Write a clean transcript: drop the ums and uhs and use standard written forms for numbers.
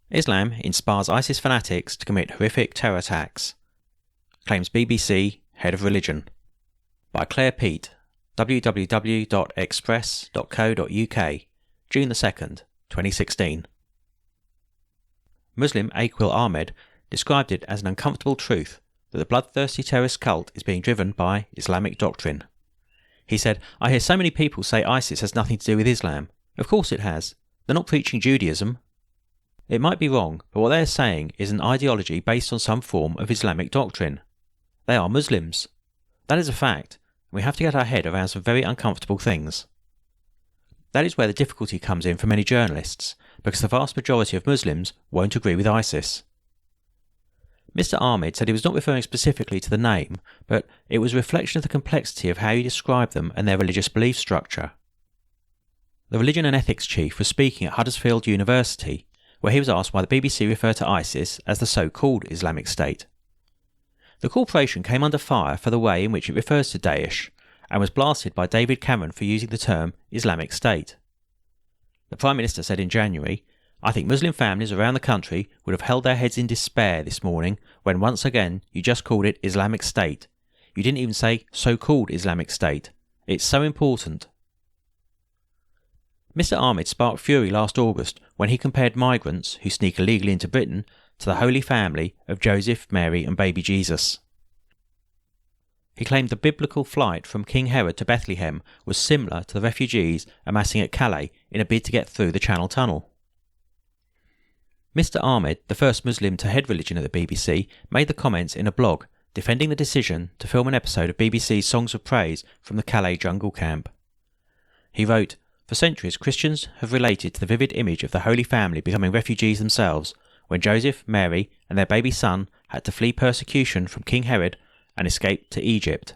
Islam inspires ISIS fanatics to commit horrific terror attacks, claims BBC head of religion. By Claire Peat, www.express.co.uk, June 2nd, 2016. Muslim Aqil Ahmed described it as an uncomfortable truth that the bloodthirsty terrorist cult is being driven by Islamic doctrine. He said, "I hear so many people say ISIS has nothing to do with Islam. Of course it has. They're not preaching Judaism. It might be wrong, but what they're saying is an ideology based on some form of Islamic doctrine. They are Muslims. That is a fact. We have to get our head around some very uncomfortable things." That is where the difficulty comes in for many journalists, because the vast majority of Muslims won't agree with ISIS. Mr. Ahmed said he was not referring specifically to the name, but it was a reflection of the complexity of how you describe them and their religious belief structure. The religion and ethics chief was speaking at Huddersfield University, where he was asked why the BBC referred to ISIS as the so-called Islamic State. The corporation came under fire for the way in which it refers to Daesh, and was blasted by David Cameron for using the term Islamic State. The Prime Minister said in January, "I think Muslim families around the country would have held their heads in despair this morning when once again you just called it Islamic State. You didn't even say so-called Islamic State. It's so important." Mr. Ahmed sparked fury last August when he compared migrants who sneak illegally into Britain to the Holy Family of Joseph, Mary and baby Jesus. He claimed the biblical flight from King Herod to Bethlehem was similar to the refugees amassing at Calais in a bid to get through the Channel Tunnel. Mr. Ahmed, the first Muslim to head religion at the BBC, made the comments in a blog defending the decision to film an episode of BBC's Songs of Praise from the Calais jungle camp. He wrote, "For centuries Christians have related to the vivid image of the Holy Family becoming refugees themselves when Joseph, Mary and their baby son had to flee persecution from King Herod and escape to Egypt.